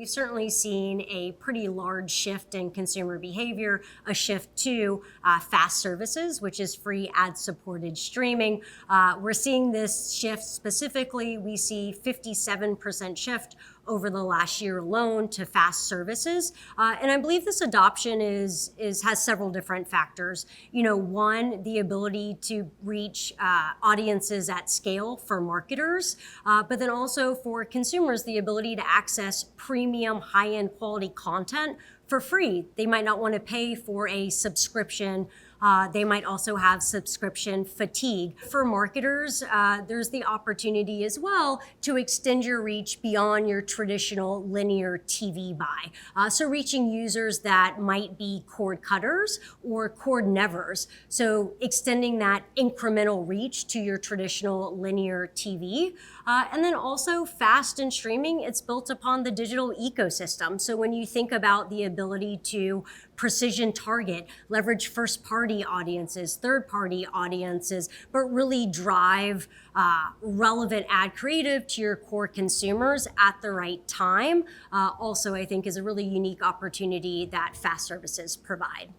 we've certainly seen a pretty large shift in consumer behavior, a shift to fast services, which is free ad-supported streaming. We're seeing this shift specifically. We see 57% shift over the last year alone to fast services. And I believe this adoption has several different factors. One, the ability to reach audiences at scale for marketers, but then also for consumers, the ability to access premium high-end quality content for free. They might not want to pay for a subscription. They might also have subscription fatigue. For marketers, there's the opportunity as well to extend your reach beyond your traditional linear TV buy. So reaching users that might be cord cutters or cord nevers. So extending that incremental reach to your traditional linear TV. And then also fast and streaming, it's built upon the digital ecosystem. So when you think about the ability to precision target, leverage first-party audiences, third-party audiences, but really drive relevant ad creative to your core consumers at the right time, also I think is a really unique opportunity that fast services provide.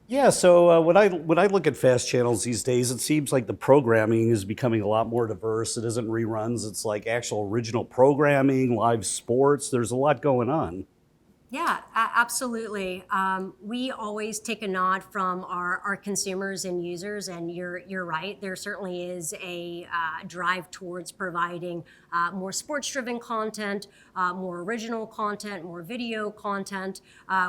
Yeah, so when I look at fast channels these days, it seems like the programming is becoming a lot more diverse. It isn't reruns, it's like actual original programming, live sports. There's a lot going on. Yeah, absolutely. We always take a nod from our consumers and users, and you're right. There certainly is a drive towards providing more sports-driven content, more original content, more video content.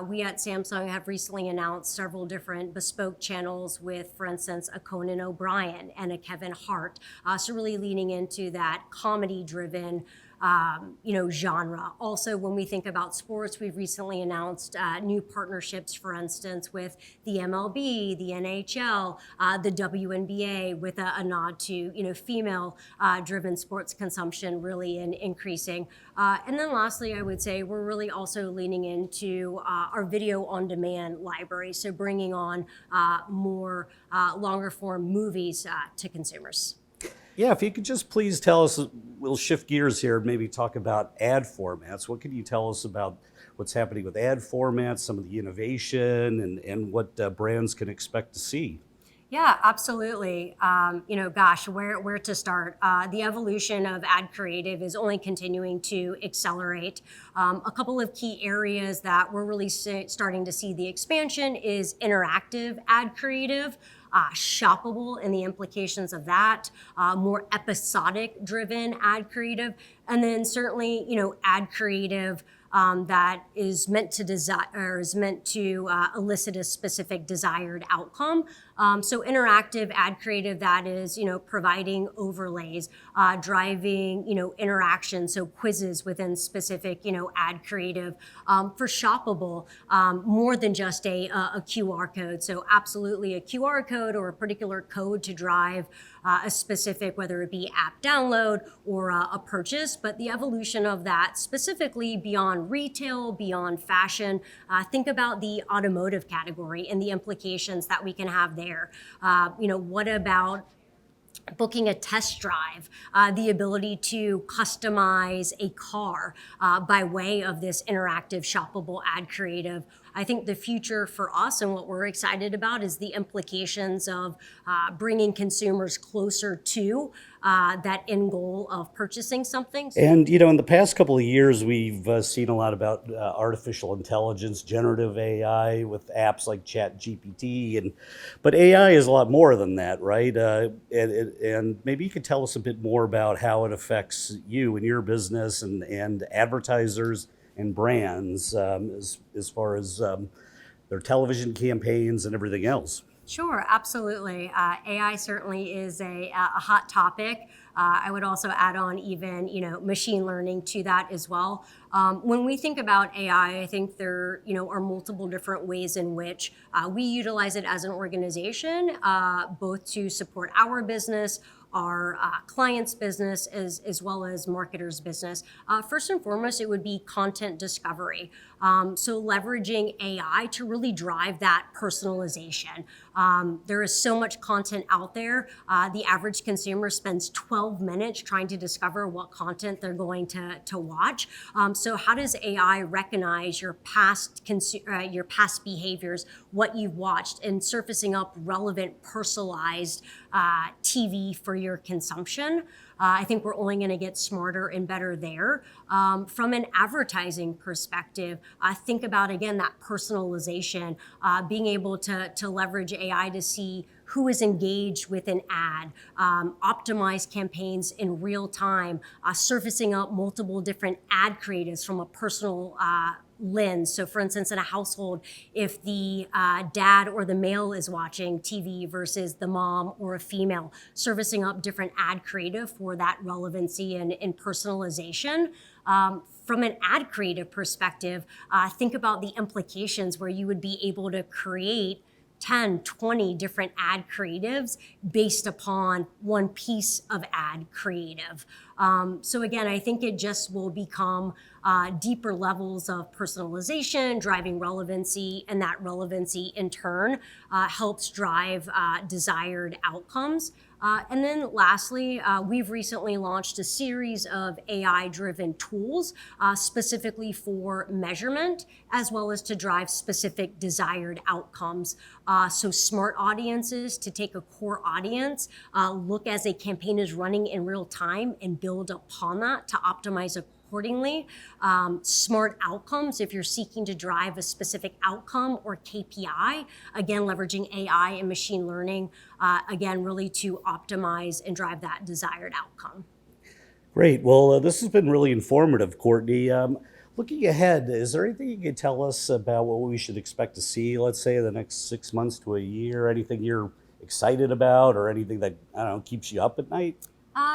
We at Samsung have recently announced several different bespoke channels with, for instance, a Conan O'Brien and a Kevin Hart. So really leaning into that comedy-driven genre. Also, when we think about sports, we've recently announced new partnerships, for instance, with the MLB, the NHL, the WNBA, with a nod to female-driven sports consumption really increasing. And then lastly, I would say we're really also leaning into our video on demand library, so bringing on more longer form movies to consumers. Yeah, if you could just please tell us, we'll shift gears here, maybe talk about ad formats. What can you tell us about what's happening with ad formats, some of the innovation, and what brands can expect to see? Yeah, absolutely. Where to start? The evolution of ad creative is only continuing to accelerate. A couple of key areas that we're really starting to see the expansion is interactive ad creative. Shoppable and the implications of that, more episodic driven ad creative, and then certainly, ad creative that is meant to elicit a specific desired outcome. So interactive ad creative that is, providing overlays, driving, interaction, so quizzes within specific, ad creative. For shoppable, more than just a QR code. So absolutely a QR code or a particular code to drive a specific, whether it be app download or a purchase, but the evolution of that specifically beyond retail, beyond fashion. Think about the automotive category and the implications that we can have there. What about booking a test drive, the ability to customize a car by way of this interactive shoppable ad creative. I think the future for us and what we're excited about is the implications of bringing consumers closer to that end goal of purchasing something. And, in the past couple of years, we've seen a lot about artificial intelligence, generative AI with apps like ChatGPT, but AI is a lot more than that, right? And maybe you could tell us a bit more about how it affects you and your business and advertisers and brands as far as their television campaigns and everything else. Sure, absolutely. AI certainly is a hot topic. I would also add on even, machine learning to that as well. When we think about AI, I think there, are multiple different ways in which we utilize it as an organization, both to support our business, our clients' business, as well as marketers' business. First and foremost, it would be content discovery. So leveraging AI to really drive that personalization. There is so much content out there. The average consumer spends 12 minutes trying to discover what content they're going to watch. So how does AI recognize your past behaviors, what you've watched, and surfacing up relevant, personalized TV for your consumption? I think we're only going to get smarter and better there. From an advertising perspective, think about, again, that personalization, being able to leverage AI to see who is engaged with an ad, optimize campaigns in real time, surfacing up multiple different ad creatives from a personal lens. So for instance, in a household, if the dad or the male is watching TV versus the mom or a female, servicing up different ad creative for that relevancy and personalization. From an ad creative perspective, think about the implications where you would be able to create 10, 20 different ad creatives based upon one piece of ad creative. So again, I think it just will become deeper levels of personalization, driving relevancy, and that relevancy in turn helps drive desired outcomes. And then lastly, we've recently launched a series of AI-driven tools specifically for measurement, as well as to drive specific desired outcomes. So smart audiences, to take a core audience, look as a campaign is running in real time and build upon that to optimize accordingly. Smart outcomes, if you're seeking to drive a specific outcome or KPI, again, leveraging AI and machine learning, again, really to optimize and drive that desired outcome. Great. Well, this has been really informative, Courtney. Looking ahead, is there anything you can tell us about what we should expect to see, let's say, the next 6 months to a year? Anything you're excited about, or anything that, I don't know, keeps you up at night?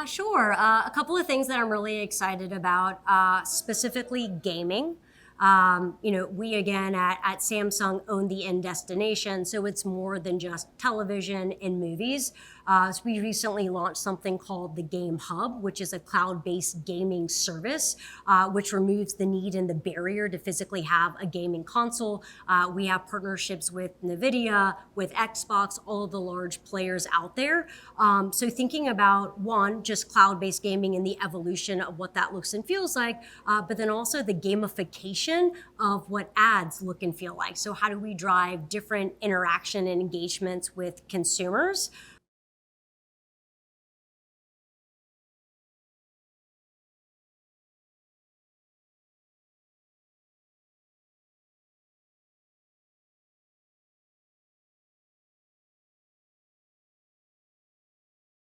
Sure. A couple of things that I'm really excited about, specifically gaming. We again at Samsung own the end destination, so it's more than just television and movies. So we recently launched something called the Game Hub, which is a cloud-based gaming service, which removes the need and the barrier to physically have a gaming console. We have partnerships with NVIDIA, with Xbox, all of the large players out there. So thinking about, one, just cloud-based gaming and the evolution of what that looks and feels like, but then also the gamification of what ads look and feel like. So how do we drive different interaction and engagements with consumers?